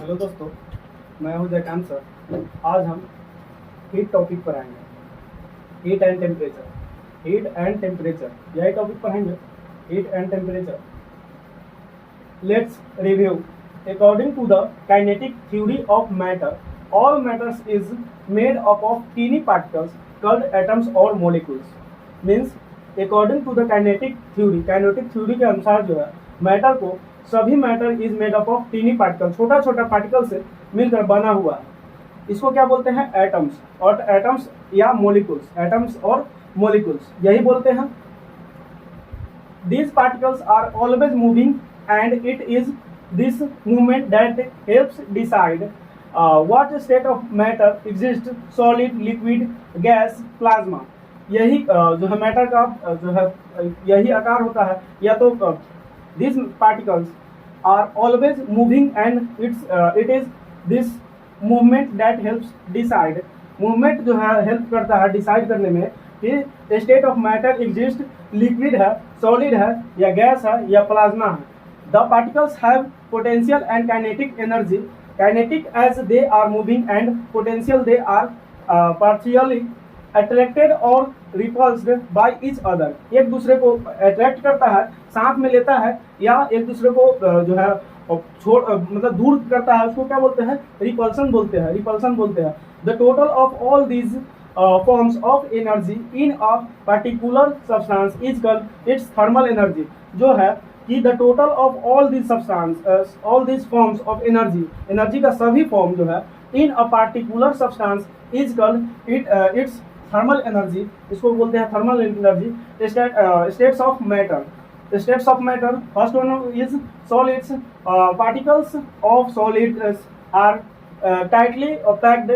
Hello दोस्तों, मैं हूं जयकांत सर। आज हम हीट टॉपिक पर आएंगे। हीट एंड टेम्परेचर यही टॉपिक पढ़ेंगे। Heat and temperature. Let's review. According to the kinetic theory of matter, all matters is made up of tiny particles called atoms और molecules. Means according to the kinetic theory के अनुसार जो है matter को सभी matter is made up of tiny particle, छोटा छोटा particle से मिलकर बना हुआ है। इसको क्या बोलते हैं? एटम्स और एटम्स या मोलिक्यूल्स। एटम्स और मोलिक्यूल्स यही बोलते हैं। These particles are always moving and it is this movement that helps decide what state of matter exists: solid, liquid, gas, plasma। यही जो है मैटर का जो है यही आकार होता है। या तो these particles are always moving and it is this movement that helps decide। Movement जो है हेल्प करता है डिसाइड करने में कि state of matter exist, liquid है, सॉलिड है या गैस है या प्लाज्मा है। The particles have potential and kinetic energy. Kinetic as they are moving and potential they are partially attracted और रिपल्स्ड बाय ईच अदर। एक दूसरे को अट्रैक्ट करता है, साथ में लेता है, या एक दूसरे को जो है छोड़ मतलब दूर करता है। उसको क्या बोलते हैं? रिपल्सन बोलते हैं। The total of all these forms of energy in a particular substance is called its thermal energy। जो है कि the total of all these substance all these forms of energy का सभी फॉर्म जो है in a particular substance is called its thermal energy। इसको बोलते हैं thermal energy. states of matter, first one is solids। particles of solids are tightly packed,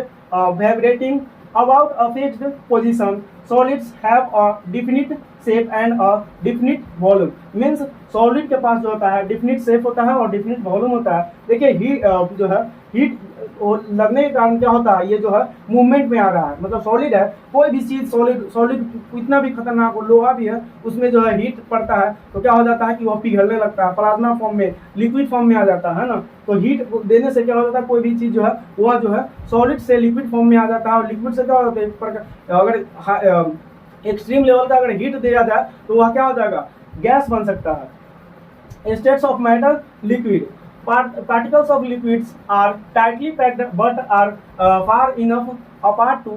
vibrating about a fixed position। solids have a definite shape and a definite volume। Means solid के पास जो होता है definite shape होता है और definite volume होता है। देखिए हीट जो है हीट लगने के कारण क्या होता है, ये जो है मूवमेंट में आ रहा है। मतलब सॉलिड है, कोई भी चीज सॉलिड इतना भी खतरनाक हो, लोहा भी है, उसमें जो है हीट पड़ता है तो क्या हो जाता है कि वह पिघलने लगता है, प्लाज्मा फॉर्म में, लिक्विड फॉर्म में आ जाता है ना। तो हीट देने से क्या हो जाता है, कोई भी चीज जो है वह जो है सॉलिड से लिक्विड फॉर्म में आ जाता है। और लिक्विड से क्या हो जाता है, अगर एक्सट्रीम लेवल का अगर हीट दिया जाए तो वह क्या हो जाएगा, गैस बन सकता है। States of matter, liquid. Particles of liquids are tightly packed but are far enough apart to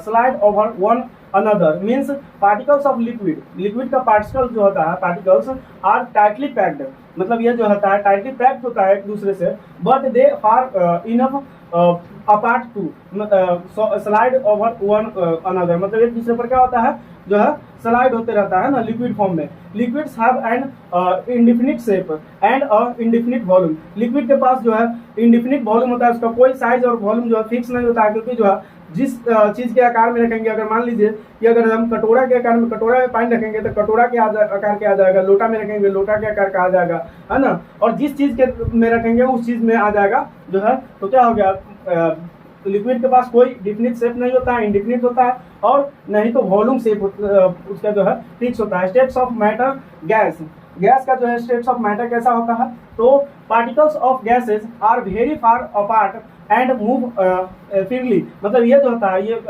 slide over one another। Means particles of liquid का particle जो होता है particles are tightly packed, मतलब ये जो होता है tightly packed होता है एक दूसरे से, but they far enough apart to slide over one another। मतलब एक दूसरे पर क्या होता है जो है स्लाइड होते रहता है ना लिक्विड फॉर्म में। Liquids have an indefinite shape and indefinite volume. Liquid के पास जो है इंडिफिनिट वॉल्यूम होता है, उसका कोई साइज और वॉल्यूम जो है फिक्स नहीं होता है, क्योंकि जो है जिस चीज के आकार में रखेंगे, अगर मान लीजिए कि अगर हम कटोरा के आकार में कटोरा में पानी रखेंगे तो कटोरा के आकार के आ जाएगा, लोटा में रखेंगे लोटा के आकार का आ जाएगा, है ना। और जिस चीज के में रखेंगे उस चीज में आ जाएगा जो है। तो क्या हो गया, लिक्विड के पास कोई डिफिनिट शेप नहीं होता है, इंडिफिनिट होता है, और नहीं तो वॉल्यूम शेप उसका जो है फिक्स होता है। स्टेट्स ऑफ मैटर, गैस का जो है स्टेट्स ऑफ मैटर कैसा होता है, तो particles of gases are very far apart and move freely. मतलब ये जो होता है ये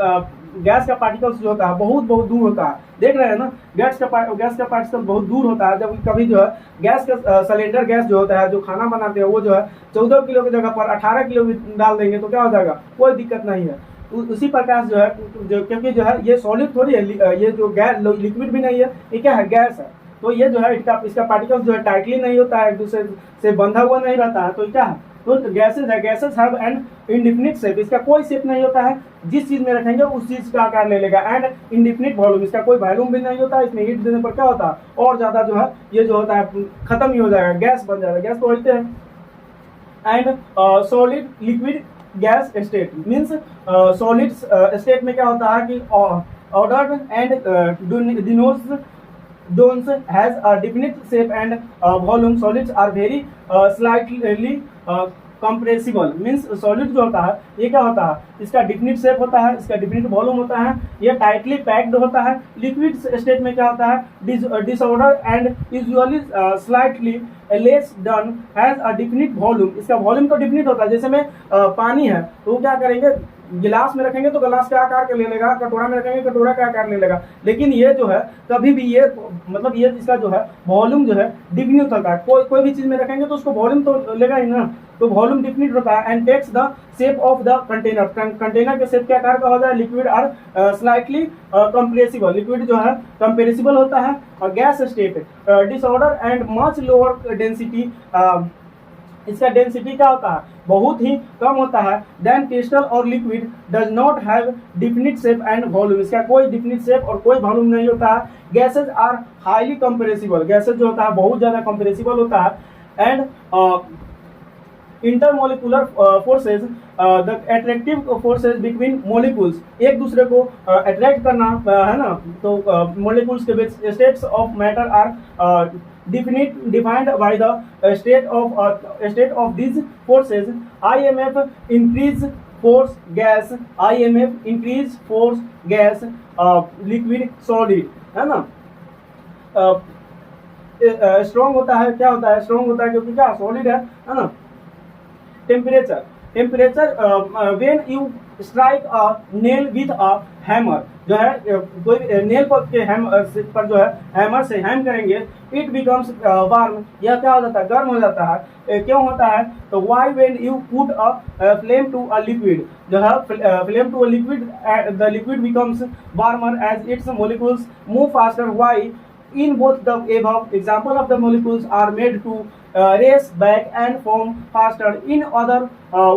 गैस का पार्टिकल्स जो होता है बहुत दूर होता है। देख रहे हैं ना, गैस का पार्टिकल बहुत दूर होता है। जब कभी जो है गैस का सिलेंडर गैस जो होता है, जो खाना बनाते हैं, वो जो है 14 किलो की जगह पर 18 किलो भी डाल देंगे तो क्या हो जाएगा, कोई दिक्कत नहीं है। उसी प्रकार जो है क्योंकि जो है ये सॉलिड थोड़ी है, ये जो गैस लिक्विड भी नहीं है, ये क्या है, गैस है। तो ये जो है इसका पार्टिकल्स जो है टाइटली नहीं होता है, एक दूसरे से बंधा हुआ नहीं रहता है। तो क्या है, तो गैसेस है, gases have an indefinite shape. इसका कोई शेप नहीं होता है, जिस चीज में रखेंगे उस चीज का आकार ले लेगा। एंड इंडिफिनिट वॉल्यूम, इसका कोई वॉल्यूम भी नहीं होता है। इसमें हीट देने पर क्या होता है, और ज्यादा जो है ये जो होता है खत्म ही हो जाएगा, गैस बन जाएगा। गैस तो होते हैं। And solid, liquid, gas state. Means solid state में क्या होता है कि ordered and denotes has a definite shape and volume। Solids are very slightly compressible means solid जो होता है ये क्या होता है, इसका डिफिनिट शेप होता है, इसका डिफिनिट वॉल्यूम होता है, ये टाइटली पैक्ड होता है। लिक्विड स्टेट में क्या होता है, disorder and usually slightly less done has a definite volume, इसका वॉल्यूम तो डिफिनिट होता है। जैसे में पानी है तो वो क्या करेंगे, गिलास में रखेंगे तो गिलास का आकार ले लेगा, कटोरा में रखेंगे कटोरा का आकार ले लेगा, लेकिन ये जो है कभी भी ये मतलब ये इसका जो है वॉल्यूम जो है डिफिनिट होता है। कोई भी चीज में रखेंगे तो उसको वॉल्यूम तो लेगा ही ना, तो वॉल्यूम डिफिनिट होता है। And takes the shape of the container, container के शेप के आकार का होता है। Liquid are slightly compressible, liquid जो है कंप्रेसिबल होता है। और gas state disorder and much lower density, इसका डेंसिटी क्या होता है, बहुत ही कम होता है। देन क्रिस्टल और liquid does not have definite shape and volume, इसका कोई डिफिनिट शेप और कोई वॉल्यूम नहीं होता है। Gases are highly compressible, gases जो होता है बहुत ज्यादा कंप्रेसिबल होता है। And intermolecular forces, the attractive forces between molecules, एक दूसरे को अट्रैक्ट करना है ना, तो मोलिक्यूल्स के बीच states of matter are defined by the state of these forces. IMF increase force gas, IMF increase force gas, liquid solid, है ना। स्ट्रॉन्ग होता है, क्या होता है, स्ट्रॉन्ग होता है क्योंकि क्या सॉलिड है ना। Temperature, temperature when you strike a nail with a hammer, जो है कोई नेल पर जो है हैमर से हैम करेंगे, इट बिकम्स वार्म, यह क्या हो जाता है, गर्म हो जाता है। क्यों होता है, तो why when you put a flame to a liquid, जो है flame to a liquid, the liquid becomes warmer as its molecules move faster. Why in both the above example of the molecules are made to race back and form faster. In other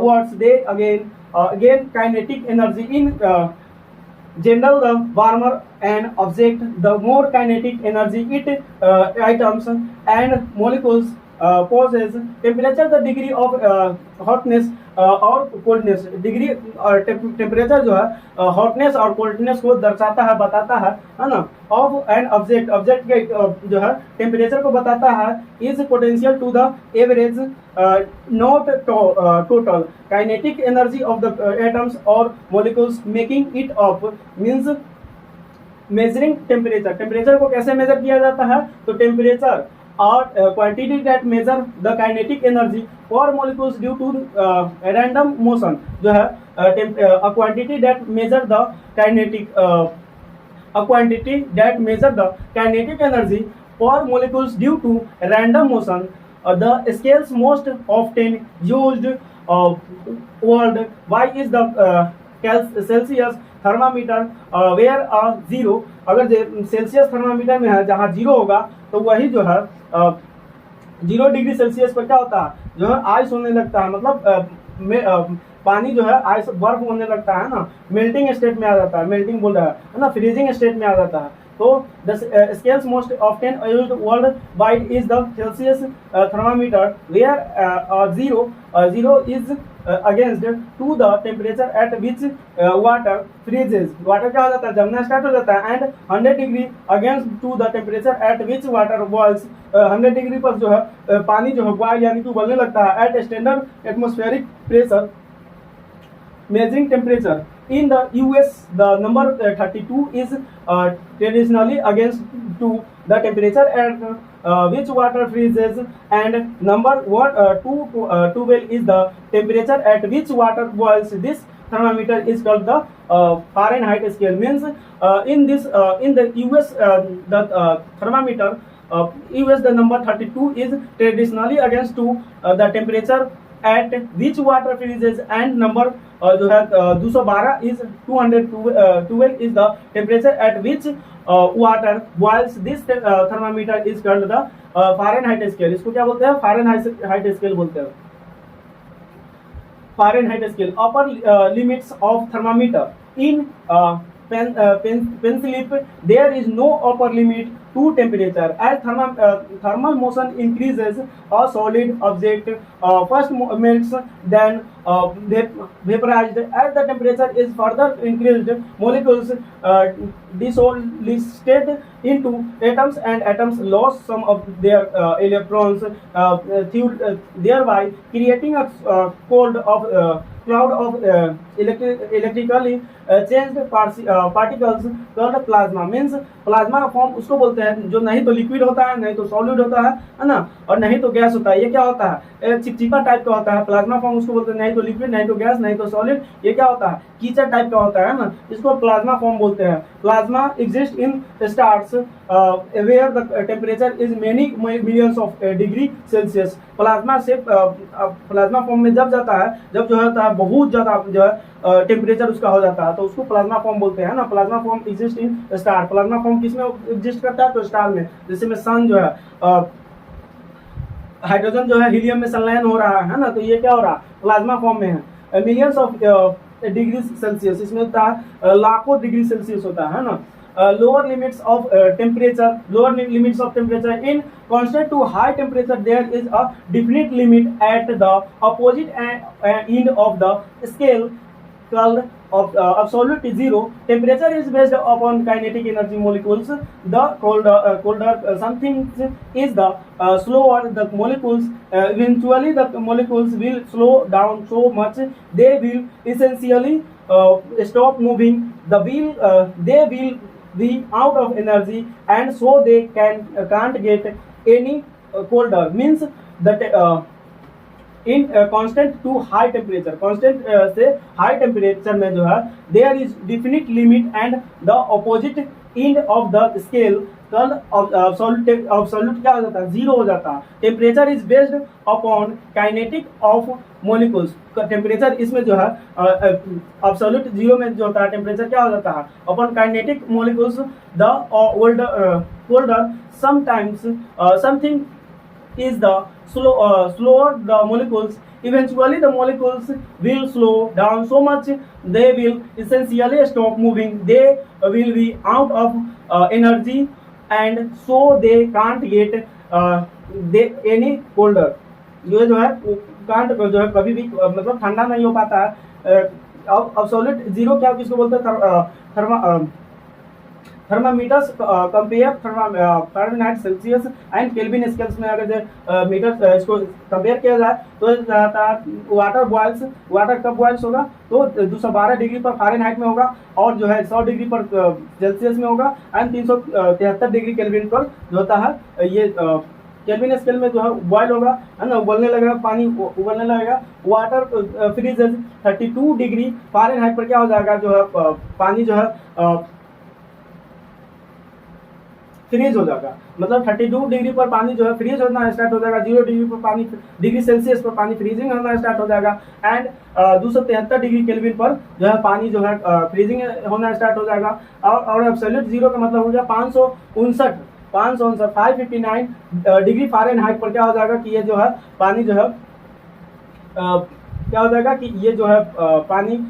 words, they gain kinetic energy. In general, the warmer an object, the more kinetic energy it items and molecules possess. Temperature, the degree of hotness और coldness, degree temperature जो है hotness और coldness को दर्शाता है, बताता है ना। ऑफ एन ऑब्जेक्ट, ऑब्जेक्ट के जो है टेम्परेचर को बताता है। Is potential to the average not total kinetic energy of the atoms और molecules making it up, means measuring temperature, temperature को कैसे मेजर किया जाता है, तो टेम्परेचर और quantity that measure the kinetic energy for molecules due to random motion, जो है quantity that measure the kinetic quantity that measure the kinetic energy for molecules due to random motion. The scales most often used world. Why is the Celsius thermometer where a zero, अगर Celsius thermometer में है जहाँ zero होगा तो वही जो है 0 degree Celsius पर क्या होता है, जो है आइस होने लगता है, मतलब पानी जो है आइस बर्फ होने लगता है ना, मेल्टिंग स्टेट में आ जाता है, मेल्टिंग बोल रहा है ना, फ्रीजिंग स्टेट में आ जाता है। तो the scales most often used world wide is the Celsius thermometer where zero is against to the temperature at which water freezes, water क्या हो जाता है, जमना स्टार्ट हो जाता है। And 100 degree against to the temperature at which water boils, 100 degree पर जो है पानी जो है बॉयल यानी कि उबलने लगता है। At standard atmospheric pressure measuring temperature in the US, the number 32 is traditionally against to the temperature at which water freezes, and number 12 is the temperature at which water boils. This thermometer is called the Fahrenheit scale. Means in the US the thermometer US the number 32 is traditionally against to the temperature at which water freezes, and number जो है 212 is 212 is the temperature at which water boils. This thermometer is called the Fahrenheit scale. इसको क्या बोलते हैं, Fahrenheit scale बोलते हैं। Fahrenheit scale, upper limits of thermometer in pencil, there is no upper limit to temperature. As thermal motion increases, a solid object first melts, then vaporized. As the temperature is further increased, molecules dissociate into atoms, and atoms lose some of their electrons, thereby creating a cloud of electrically changed particles called plasma. Means plasma का form उसको बोलते हैं जो नहीं तो liquid होता है, नहीं तो सॉलिड होता है ना, और नहीं तो गैस होता है। ये क्या होता है, चिपचिपा टाइप का होता है। प्लाज्मा फॉर्म उसको बोलते हैं नहीं तो लिक्विड, नहीं तो गैस, नहीं तो सॉलिड। ये क्या होता है, कीचड़ टाइप का होता है ना, इसको प्लाज्मा फॉर्म बोलते हैं। Plasma exist in stars where the temperature is many millions of degree Celsius. Plasma से प्लाज्मा फॉर्म में जब जाता है, जब जो होता है बहुत ज़्यादा जो है टेम्परेचर उसका हो जाता है, तो उसको प्लाज्मा फॉर्म बोलते हैं ना। Plasma form exist in star. Plasma form किस में एग्जिस्ट करता है, तो स्टार में। जैसे में सन जो है हाइड्रोजन जो है हीलियम में संलयन हो रहा है ना, तो ये क्या हो रहा है, प्लाज्मा फॉर्म में है। मिलियंस ऑफ डिग्री सेल्सियस, इसमें होता है लाखों डिग्री सेल्सियस होता है ना। Lower limits of temperature in constant to high temperature, there is a definite limit at the opposite end of the scale called of absolute zero. Temperature is based upon kinetic energy molecules. The colder something is, the slower the molecules. Eventually the molecules will slow down so much they will essentially stop moving. They will be out of energy, and so they can't get any colder. Means that in constant to high temperature, constant से high temperature में जो है there is definite limit, and the opposite end of the scale कल absolute क्या हो जाता है, zero हो जाता है। Temperature is based upon kinetic of molecules. Temperature इसमें जो है absolute जीरो में जो होता है टेम्परेचर क्या हो जाता है, upon kinetic molecules. The colder sometimes something is the slower the molecules. Eventually the molecules will slow down so much they will essentially stop moving. They will be out of energy, and so they can't get any colder. ये जो है can't जो है कभी भी मतलब ठंडा नहीं हो पाता है। अब एब्सोल्यूट जीरो क्या किसको बोलते हैं, thermometers compare Fahrenheit, Celsius and kelvin scales में अगर जो मीटर इसको कंपेयर किया जाए तो रहता है वाटर बॉयल्स। वाटर कब बॉयल्स होगा, तो 212 डिग्री पर फारेनहाइट में होगा, और जो है 100 डिग्री पर सेल्सियस में होगा, एंड 373 डिग्री केल्विन पर जो होता है ये केल्विन स्केल में जो है बॉयल होगा, है ना, उबलने लगेगा, पानी उबलने लगेगा। वाटर फ्रीजेज 32 डिग्री फारेनहाइट पर क्या हो जाएगा, जो है पानी जो है फ्रीज हो जाएगा। मतलब 32 डिग्री पर पानी जो है फ्रीज होना स्टार्ट हो जाएगा। 0 डिग्री पर पानी, डिग्री सेल्सियस पर पानी फ्रीजिंग होना स्टार्ट हो जाएगा, एंड 273 डिग्री केल्विन पर जो है पानी जो है फ्रीजिंग होना स्टार्ट हो जाएगा। और एब्सोल्यूट जीरो का मतलब हो गया 559 डिग्री फारेनहाइट पर क्या हो जाएगा कि ये जो है पानी जो है क्या हो जाएगा कि ये जो है पानी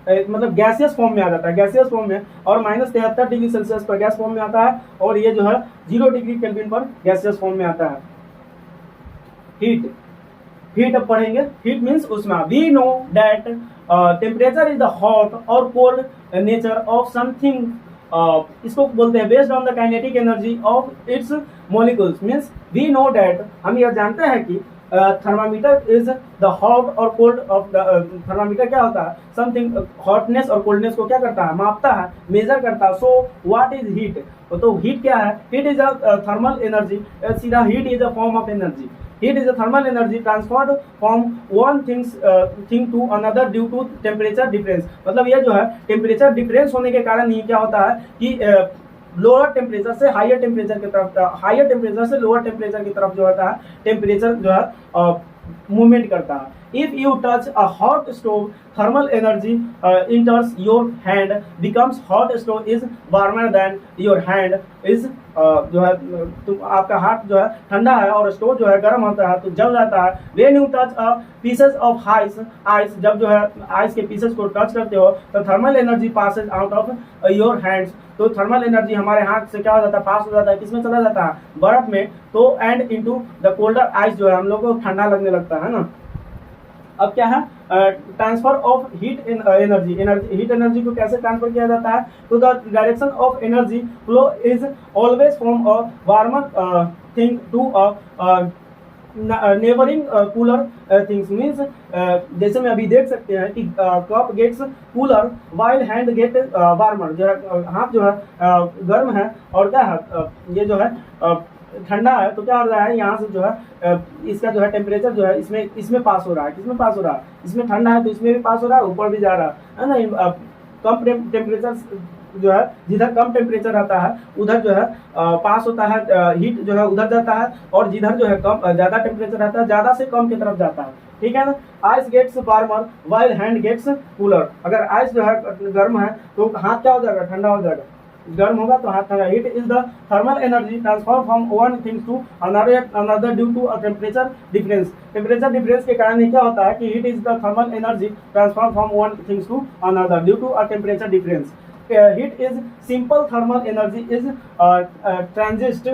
मतलब गैसियस फॉर्म में आ जाता है, गैसियस फॉर्म में। और -73 डिग्री सेल्सियस पर गैस फॉर्म में आता है, और ये जो है 0 डिग्री केल्विन पर गैसियस फॉर्म में आता है। हीट अब पढ़ेंगे। हीट मीन्स उष्मा। We know that temperature is the hot और कोल्ड नेचर ऑफ समथिंग। इसको बोलते हैं based on the kinetic energy of its molecules. Means we know that, हम यह जानते हैं कि थर्मामीटर इज द हॉट और कोल्ड ऑफ द थर्मामीटर क्या होता है, समथिंग हॉटनेस और कोल्डनेस को क्या करता है, मापता है, मेजर करता है। सो व्हाट इज हीट, तो हीट क्या है, heat is a thermal energy. सीधा heat is a form of energy. Heat is a thermal energy transferred from one thing to another due to temperature difference. मतलब ये जो है temperature difference होने के कारण ही क्या होता है कि लोअर टेम्परेचर से हायर टेम्परेचर की तरफ, हायर टेम्परेचर से लोअर टेम्परेचर की तरफ जो होता है टेम्परेचर जो है मूवमेंट करता है। If you touch a hot stove, thermal energy enters your hand, becomes hot stove is warmer than your hand is जो है तुम आपका हाथ जो है ठंडा है और स्टोव जो है गर्म होता है तो जल जाता है. When you touch a pieces of ice जब जो है आइस के पीसेस को टच करते हो तो thermal energy passes out of your hands. तो थर्मल एनर्जी हमारे हाथ से क्या हो जाता है, पास हो जाता है, किसमें चला जाता है, बर्फ में. तो and into the colder ice जो है हम लोग को ठंडा लगने लगता है ना. अब क्या है, transfer of heat energy. Heat energy को कैसे ट्रांसफर किया जाता है, तो the direction of energy flow is always from a warmer thing to a neighbouring cooler things. Means जैसे में अभी देख सकते हैं कि cup gets cooler while hand get warmer. जो है हाथ जो है गर्म है और क्या है ये जो है ठंडा है. तो क्या हो रहा है, यहाँ से जो है इसका जो है टेम्परेचर जो है इसमें पास हो रहा है. किसमें पास हो रहा है, इसमें ठंडा है तो इसमें भी पास हो रहा है, ऊपर भी जा रहा है ना. कम टेम्परेचर जो है, जिधर कम टेम्परेचर रहता है उधर जो है पास होता है, हीट जो है उधर जाता है, और जिधर जो है कम ज़्यादा टेम्परेचर रहता है ज़्यादा से कम की तरफ जाता है. ठीक है ना. Ice gets warmer while hand gets cooler. अगर आइस जो है गर्म है तो हाथ क्या हो जाएगा, ठंडा हो जाएगा. गर्म होगा तो हाथ ठंडा. Heat is the thermal energy transfer from one things to another due to a temperature difference. Temperature difference के कारण क्या होता है कि heat is the thermal energy transfer from one things to another due to a temperature difference. Heat is simple thermal energy is transit.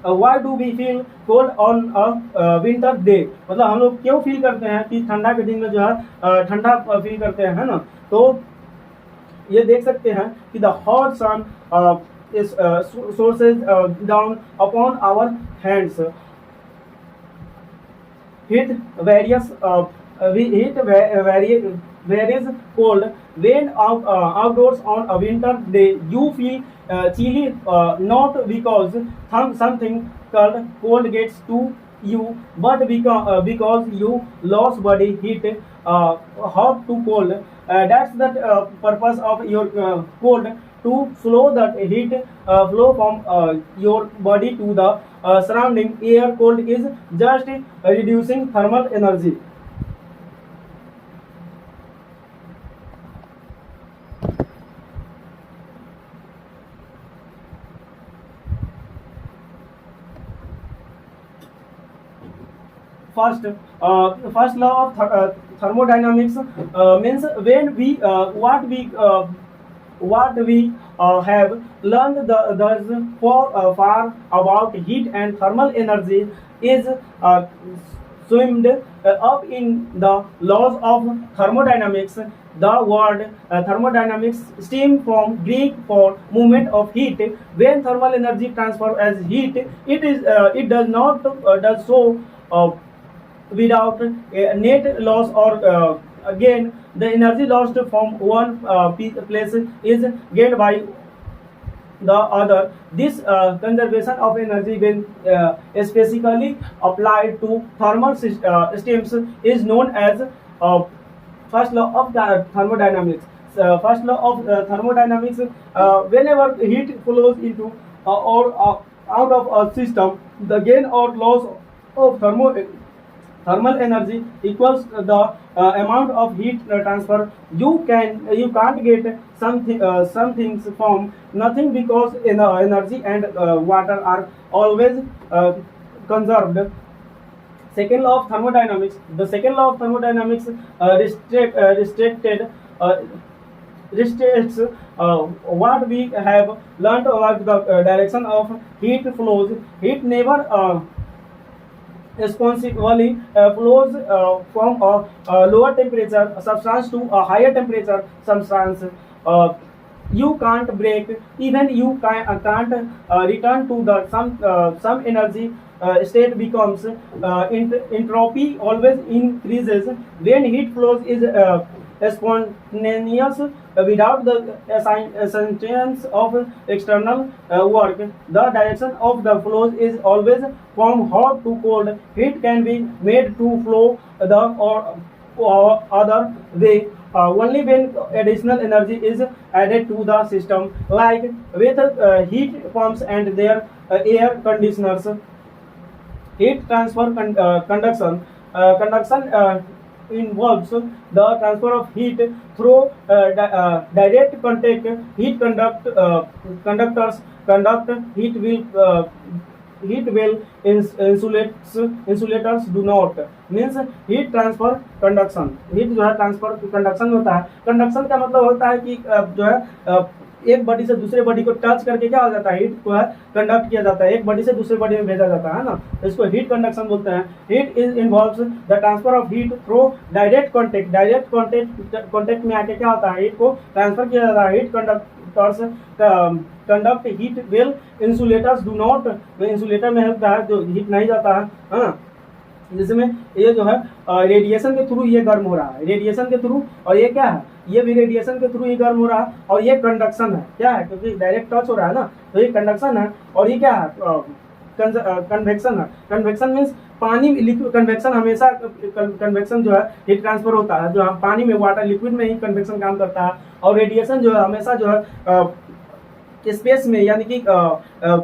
Why do we feel cold on a winter day. मतलब हम लोग क्यों feel करते हैं कि ठंडा के दिन में जो है ठंडा फील करते हैं, है ना. तो ये देख सकते हैं कि the hot sun is sources down upon our hands. Heat various varies cold. When outdoors on a winter day you feel chilly, not because something cold gets to you, but because you lost body heat, hot to cold. That's the purpose of your cold, to slow that heat flow from your body to the surrounding air. Cold is just reducing thermal energy. First law of thermodynamics means when we what we have learned thus far about heat and thermal energy is summed up in the laws of thermodynamics. The word thermodynamics stems from Greek for movement of heat. When thermal energy transfer as heat, it does not does so without a net loss or gain. The energy lost from one place is gained by the other. This conservation of energy, when specifically applied to thermal systems, is known as first law of thermodynamics. First law of thermodynamics: whenever heat flows into or out of a system, the gain or loss of thermal energy equals the amount of heat transfer. You can't get some things from nothing, because energy and water are always conserved. Second law of thermodynamics. The second law of thermodynamics restricts what we have learned about the direction of heat flows. Heat never responsively flows from a lower temperature substance to a higher temperature substance. You can't break, even you can't return to the some energy state becomes entropy always increases. When heat flows is spontaneous without the assistance of external work. The direction of the flows is always from hot to cold. Heat can be made to flow the or other way only when additional energy is added to the system, like with heat pumps and their air conditioners. Heat transfer conduction. conduction involves the transfer of heat through direct contact. Heat conductors conduct heat well. Insulators do not. Means heat transfer conduction, heat जो है transfer conduction होता है। Conduction का मतलब होता है कि जो है एक बॉडी से दूसरे बॉडी को टच करके क्या हो जाता है, हीट को है कंडक्ट किया जाता है, एक बॉडी से दूसरे बॉडी में भेजा जाता है ना, तो इसको हीट कंडक्शन बोलते हैं। Heat is involves the transfer of heat through direct contact. Direct contact में आके क्या होता है, हीट को ट्रांसफर किया जाता है। Heat conductors conduct heat well, insulators do not. Insulator में होता है जो हीट नहीं जाता है, हाँ, जिसमें ये जो है रेडिएशन के थ्रू ये गर्म हो रहा है, रेडिएशन के थ्रू, और ये क्या है, ये भी रेडिएशन के थ्रू ही गर्म हो रहा है, और ये कंडक्शन है, क्या है, क्योंकि डायरेक्ट टच हो रहा है ना, तो ये कंडक्शन है। और ये क्या है, कन्वेक्शन है। कन्वेक्शन मीन्स पानी लिक्विड, कन्वेक्शन हमेशा, कन्वेक्शन जो है हीट ट्रांसफर होता है, जो हम पानी में, वाटर लिक्विड में ही कन्वेक्शन काम करता है। और रेडिएशन जो है हमेशा जो है स्पेस में, यानी कि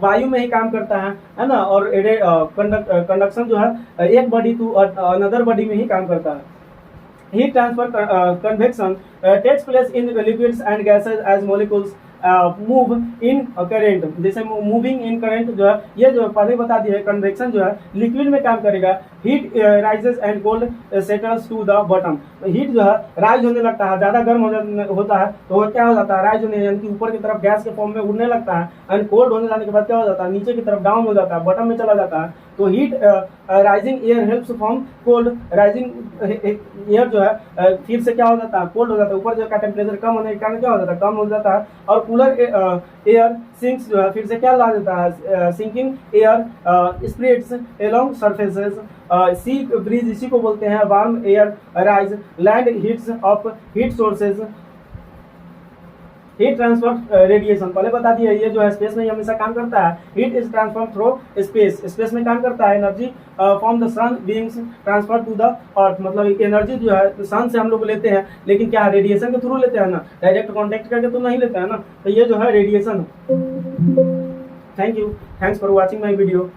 वायु में ही काम करता है ना। और कंडक्शन जो है एक बॉडी टू अनदर बॉडी में ही काम करता है। Heat transfer convection takes place in liquids and gases as molecules move in current. जैसे मूविंग इन करेंट जो है, ये जो पहले बता दिया है, कन्वेक्शन जो है लिक्विड में काम करेगा। Heat rises and cold settles to the bottom. Heat जो है राइज होने लगता है, ज़्यादा गर्म होता है तो वो क्या हो जाता है, राइज होने, यानी कि ऊपर की तरफ गैस के फॉर्म में उड़ने लगता है। एंड कोल्ड होने जाने के बाद क्या हो जाता है, नीचे की तरफ डाउन हो जाता है, बॉटम में चला जाता है। तो heat rising air helps from cold. Rising air जो है फिर से क्या हो जाता है, कोल्ड हो जाता है, ऊपर जो का टेम्परेचर कम होने के कारण क्या हो जाता है, कम हो जाता है। और कूलर एयर सिंक्स जो है फिर से क्या ला देता है, sinking air spreads along surfaces. Sea breeze इसी को बोलते हैं। Warm air rise, land heats off heat sources. Heat transfer radiation पहले बता दिया, ये जो है स्पेस में हमेशा काम करता है। Heat is transfer through space, space में काम करता है। Energy from the sun beings transfer to the earth, मतलब एनर्जी जो है सन से हम लोग लेते हैं, लेकिन क्या रेडिएशन के थ्रू लेते हैं ना, डायरेक्ट कॉन्टेक्ट करके तो नहीं लेते हैं ना, तो ये जो है radiation. Thank you, thanks for watching my video.